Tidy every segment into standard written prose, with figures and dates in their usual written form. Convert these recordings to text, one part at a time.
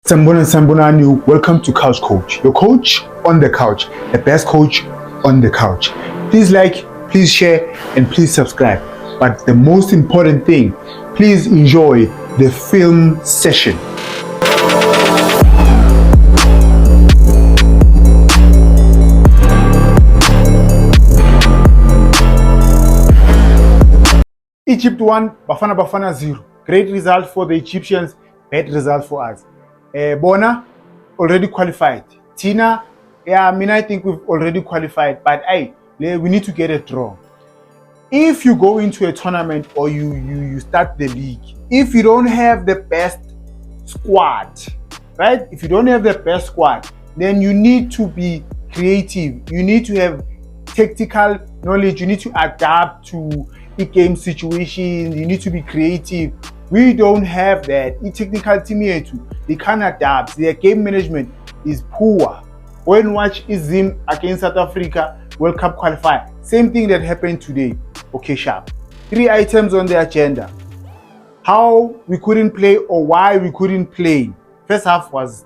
Sambonani, welcome to Couch Coach, your coach on the couch, the best coach on the couch. Please like, please share, and please subscribe. But the most important thing, please enjoy the film session. Egypt 1, Bafana 0. Great result for the Egyptians, bad result for us. Bona already qualified. Tina, I think we've already qualified, but we need to get a draw. If you go into a tournament or you start the league, if you don't have the best squad, right? If you don't have the best squad, then you need to be creative. You need to have tactical knowledge. You need to adapt to the game situation. You need to be creative. We don't have that. The technical team here too, they can't adapt. Their game management is poor. When watch Izim against South Africa World Cup qualifier, same thing that happened today. Okay, sharp. 3 items on the agenda. How we couldn't play or why we couldn't play. First half was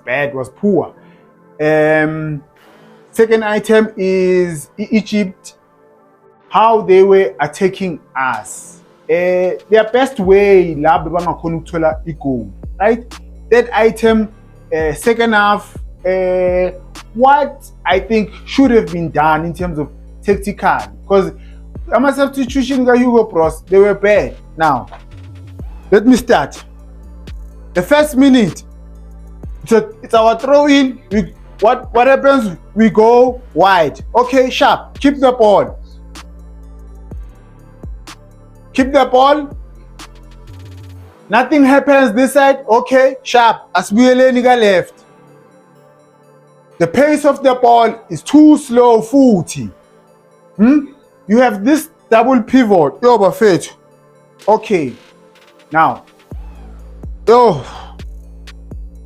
bad, was poor. Second item is Egypt, how they were attacking us. Their best way la bebangakhona ukuthola igoal, right? That item, second half, what I think should have been done in terms of tactical, because ama substitution ka Hugo Bros, they were bad. Now let me start. The first minute, it's our throw in. What happens? We go wide. Okay, sharp. Keep the ball. Keep the ball. Nothing happens this side. Okay, sharp. Asbuyele niga left. The pace of the ball is too slow, footy. You have this double pivot. Yo, Buffett. Okay. Now,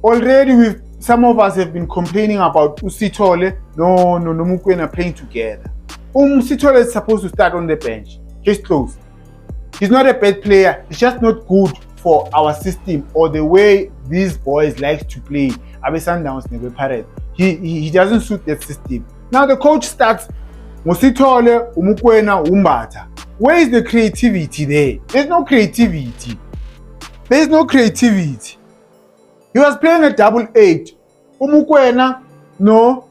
already some of us have been complaining about Usithole. No, Mokoena playing together. Usithole is supposed to start on the bench. Case closed. He's not a bad player. He's just not good for our system or the way these boys like to play. Abe Sundowns never parade. He doesn't suit that system. Now the coach starts Musithole, Mokoena, Umbata. Where is the creativity there? There's no creativity. There's no creativity. He was playing a 8-8. Mokoena, no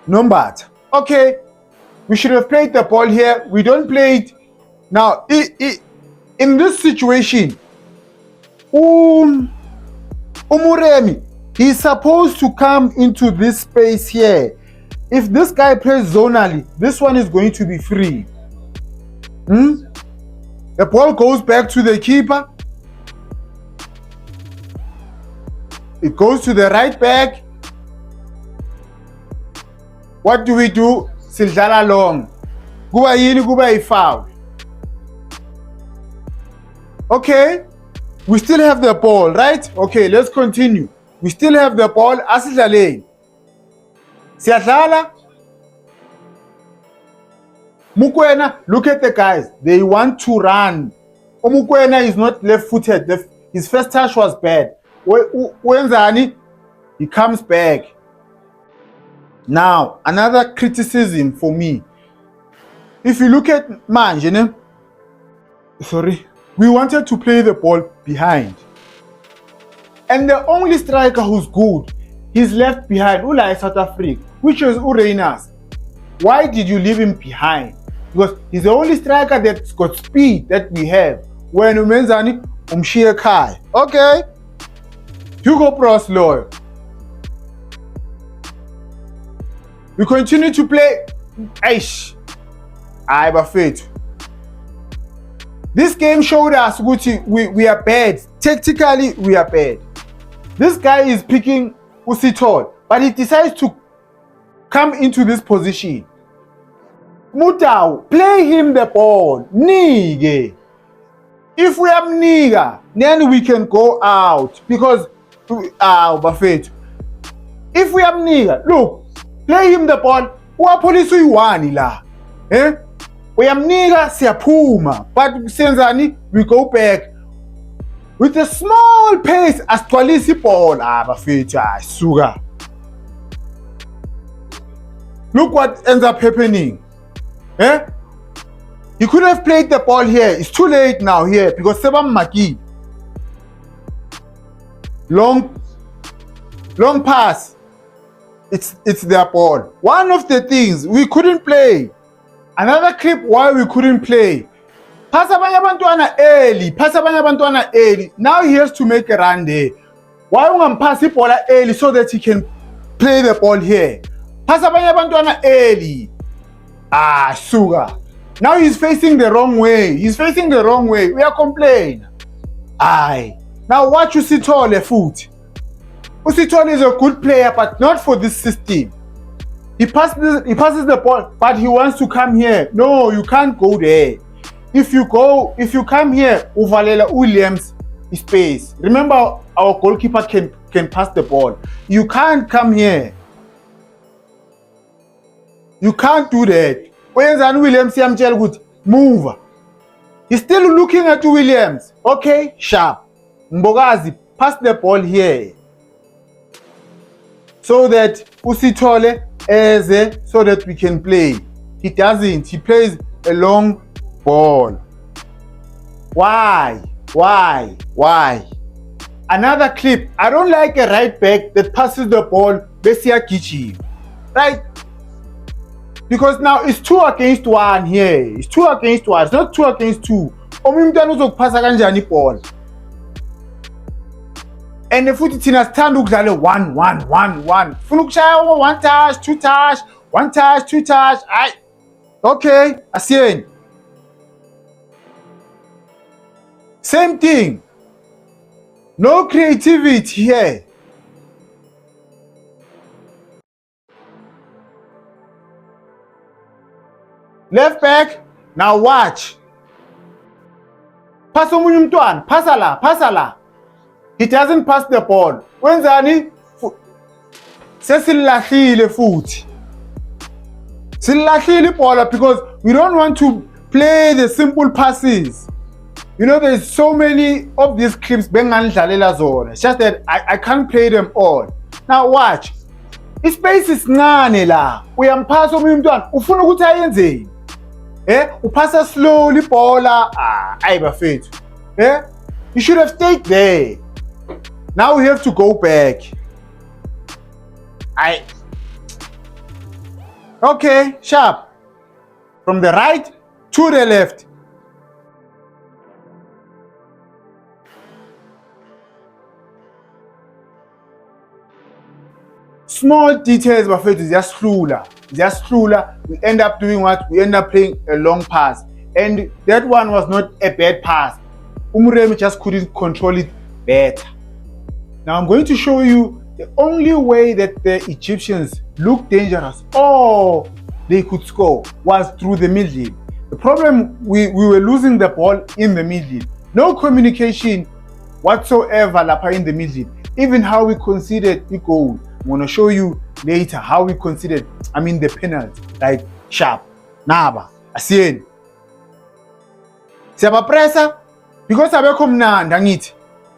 Mbata. Okay, we should have played the ball here. We don't play it. Now, in this situation, Umuremi, he's supposed to come into this space here. If this guy plays zonally, this one is going to be free. The ball goes back to the keeper. It goes to the right back. What do? Sildala long. Kuba yini kuba foul. Okay, we still have the ball, right? Okay, let's continue. We still have the ball. Asidlaleni. Siyadlala. Mokoena, look at the guys. They want to run. Mokoena is not left-footed. His first touch was bad. Wenzani, he comes back. Now, another criticism for me. If you look at Manje, we wanted to play the ball behind. And the only striker who's good, he's left behind, Ulai South Africa, which is Ureinas. Why did you leave him behind? Because he's the only striker that's got speed that we have. When Umenzani, Umshia Kai. Okay. Hugo Bros loyal. We continue to play. Aish. I Buffett. This game showed us we are bad. Tactically, we are bad. This guy is picking Usithole, but he decides to come into this position. Mutau, play him the ball. Nige. If we have Niga, then we can go out. Because, Buffett. If we have Niga, look, play him the ball. Police la. Uyamnika siyaphuma, but senzani, we go back. with a small pace asigcwalisa ibhola bafethu suka. Look what ends up happening. He could have played the ball here. It's too late now here because Sebam Maki. Long pass. It's their ball. One of the things we couldn't play. Another clip why we couldn't play. Pass abanye abantwana early. Now he has to make a run there. Why ungampass ibhola early so that he can play the ball here? Pass abanye abantwana early. Sugar. Now he's facing the wrong way. We are complaining. Now watch Usithole foot. Usithole is a good player, but not for this system. He passes the ball, but he wants to come here. No, you can't go there. If you come here, uvalela Williams space. Remember, our goalkeeper can pass the ball. You can't come here. You can't do that. When Williams good, move. He's still looking at Williams. Okay, sharp. Mbogazi, pass the ball here. So that Usithole so that we can play. He doesn't. He plays a long ball. Why? Another clip. I don't like a right back that passes the ball Besia Kichi. Right? Because now it's 2 against 1 here. It's 2 against 1. It's not 2 against 2. Omimntwana uzokupasa kanjani ibhola? And futhi thina sithanda ukudlala 1-1-1-1. Funa ukushaya 1 touch, 2 touch, 1 touch, 2 touch. Okay, asiyeni. Same thing. No creativity here. Left back, now watch. Pass omunye umntwana, pasa la. He doesn't pass the ball. Wenzani? Sesilahlile futhi. Silahlile ibhola because we don't want to play the simple passes. You know, there's so many of these clips benganidlalela zona. It's just that I can't play them all. Now watch. Ispace is ncane la. Uyampasa omunye umntwana, ufuna ukuthi ayenzeni? Upasa slowly ibhola. Bafethu. You should have stayed there. Now we have to go back. Okay, sharp. From the right to the left. Small details, bafethu, ziyasilula. We end up doing what? We end up playing a long pass. And that one was not a bad pass. Umuremi just couldn't control it better. Now I'm going to show you the only way that the Egyptians looked dangerous or they could score was through the middle. The problem, we were losing the ball in the middle. No communication whatsoever in the middle. Even how we conceded the goal. I'm going to show you later how we considered, the penalty, like sharp. Naba, asiyeni. Siyabapressa because abekho mnandi angithi.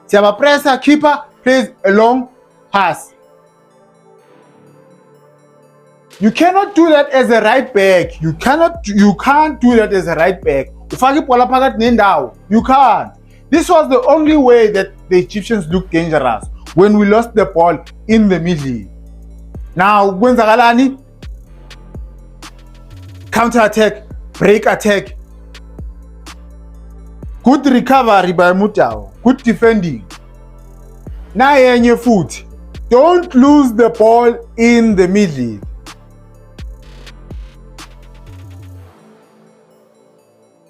Siyabapressa, keeper plays a long pass. You cannot do that as a right back. You can't do that as a right back. Ufake ibhola phakathi nendawo. You can't. This was the only way that the Egyptians looked dangerous when we lost the ball in the middle. Now, kwenzakalani? Counter attack, break attack. Good recovery by Mutau. Good defending. Now on your foot. Don't lose the ball in the middle.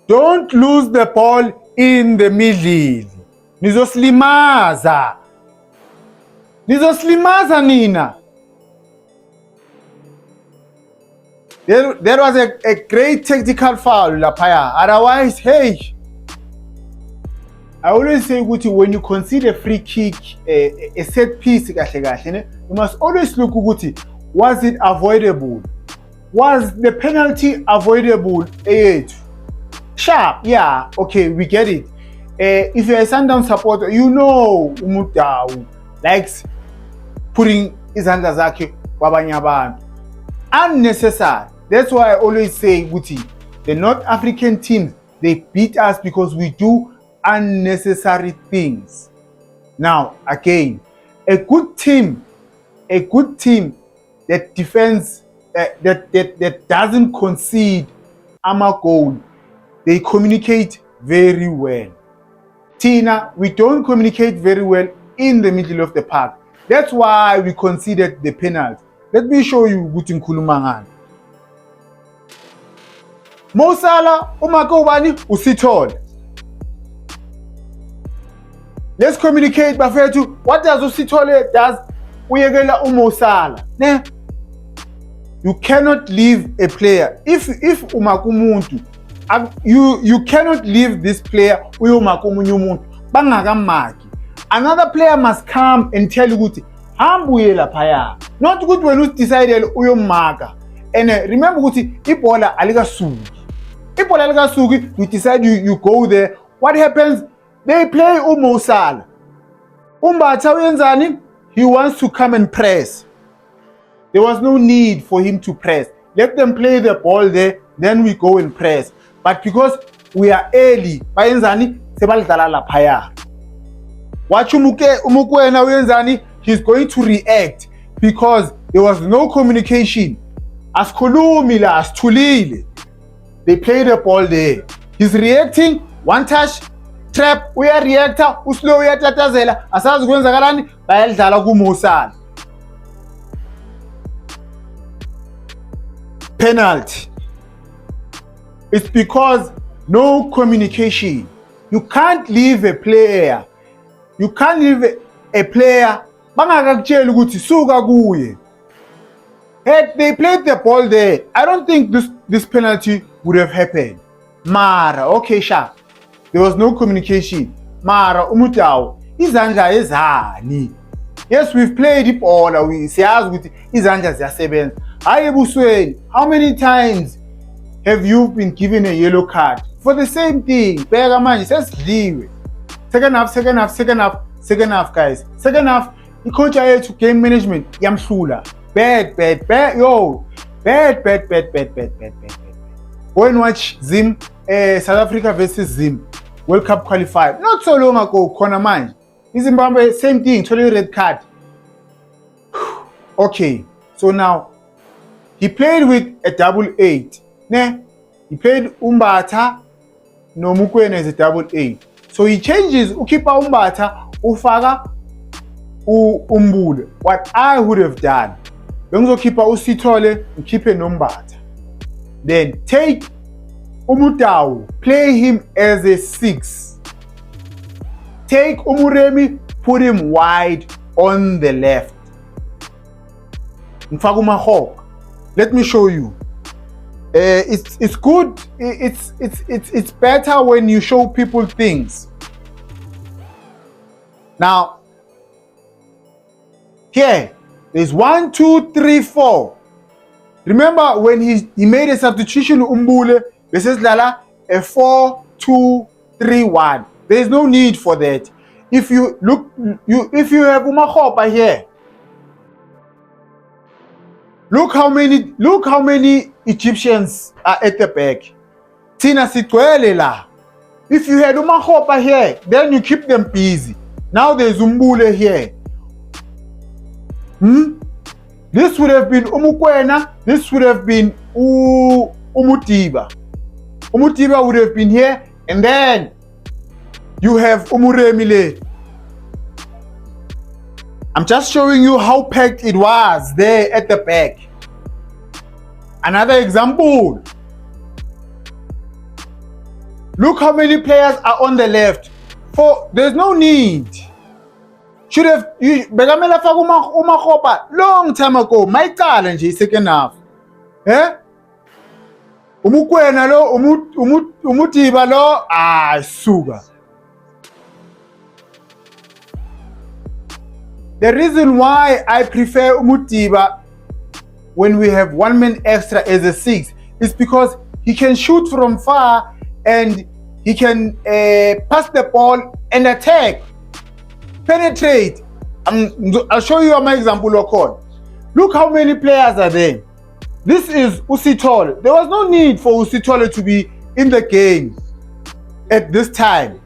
Don't lose the ball in the middle. Nizoslimaza nina. There was a great tactical foul lapaya. Otherwise, hey. I always say when you concede a free kick, a set piece, you must always look at was it avoidable? Was the penalty avoidable? Sharp, yeah, okay, we get it. If you're a Sundown supporter, you know uMudau likes putting izandla zakhe kwabanye abantu. Unnecessary. That's why I always say, Guti, the North African teams, they beat us because we do unnecessary things. Now, again, a good team that defends, that doesn't concede a goal, they communicate very well. Tina, we don't communicate very well in the middle of the park. That's why we conceded the penalty. Let me show you ukuthi ngikhuluma ngani. Mo Salah, umakobani uSithole. Let's communicate bafethu. What does uSithole does? Uyekela uMo Salah. Ne? You cannot leave a player. If umakumuntu, you cannot leave this player uyomakomunye umuntu bangakamaki. Another player must come and tell you ukuthi hambuye laphaya. Not good when you decide uyomaka. And remember ukuthi ibhola alikasuki. Ibhola alikasuki, you decide you go there. What happens? They play uMo Salah. Umbatha uyenzani? He wants to come and press. There was no need for him to press. Let them play the ball there, then we go and press. But because we are early, bayenzani sebalidlala laphaya. Watch Umukwena uyenzani, he's going to react because there was no communication. Asikhulumi la, asithulile. They play the ball there. He's reacting, one touch, trap, uya-reactor, uslow uyatatazela, asazi kwenzakalani, bayalidlala kuMo Salah. Penalty. It's because no communication. You can't leave a player. You can't leave a player. Bangakakutshela ukuthi suka kuye. Had they played the ball there, I don't think this penalty would have happened. Mara, okay, sharp. There was no communication. Mara, uMudau, izandla ezani. Yes, we've played ibhola, siyazi ukuthi izandla ziyasebenza. Hayi ebusweni, how many times have you been given a yellow card for the same thing? Bheka manje sesidliwe. Second half guys. Second half, i-coach yethu game management yamhlula. Bad. Yo, bad. Go and watch Zim, South Africa versus Zim, World Cup qualified. Not so long ago, khona manje. Zimbabwe, same thing, totally red card. Okay, so now, he played with a 8-8. Ne? He played Umbatha, no Mukwena is a 8-8. So he changes, ukipa Umbatha, ufaka Umbule. What I would have done, bengizokhipha uSithole, ukhiphe noMbatha. Then take Umudau, play him as a 6. Take Umuremi, put him wide on the left. Ngifaka uMahawk. Let me show you. It's good. It's better when you show people things. Now, here, there's 1, 2, 3, 4. Remember when he made a substitution, Umbule, this is Lala, a 4-2-3-1. There's no need for that. If you look, if you have Umakhopa here, look how many Egyptians are at the back. Tina sitwele la. If you had Umakhopa here, then you keep them busy. Now there's Umbule here. This would have been Umukwena. This would have been Umutiba. Umutiba would have been here, and then you have Umuremile. I'm just showing you how packed it was there at the back. Another example. Look how many players are on the left. There's no need. Should have begamela faka uMakhopa long time ago. My challenge is second half. Umukwena lo, Umutiba lo, sugar. The reason why I prefer Umutiba when we have one man extra as a 6 is because he can shoot from far and he can pass the ball and attack, penetrate. I'll show you my example of call. Look how many players are there. This is Usithole. There was no need for Usithole to be in the game at this time.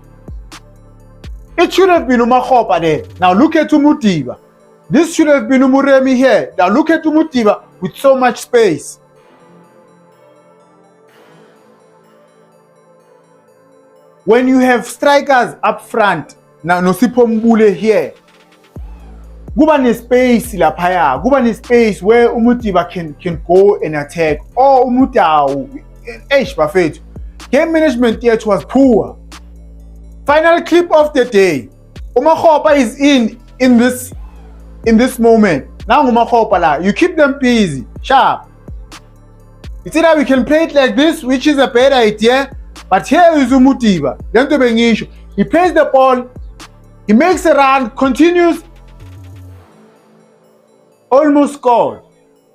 It should have been Umakhopa there. Now look at Umudiba. This should have been Umuremi here. Now look at Umudiba with so much space. When you have strikers up front, now Nosipho Mbule here, kuba ne-space laphaya, kuba ne-space where Umudiba can go and attack, or Umutau, bafethu. Game management yet was poor. Final clip of the day. Umakhopa is in this moment. Now Umakhopa la, you keep them busy, sharp. It's either we can play it like this, which is a better idea, but here is Umudiba. He plays the ball, he makes a run, continues, almost scored.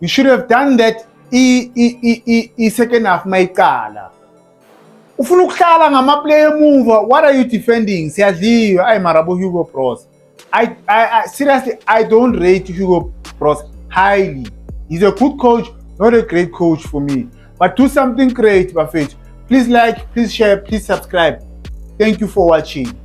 We should have done that second half Maikala. Ufuna ukuhlala ngama-player mover, what are you defending? Siyadliwa, ay marabo Hugo Broos. I seriously, I don't rate Hugo Broos highly. He's a good coach, not a great coach for me. But do something great, Bafethu. Please like, please share, please subscribe. Thank you for watching.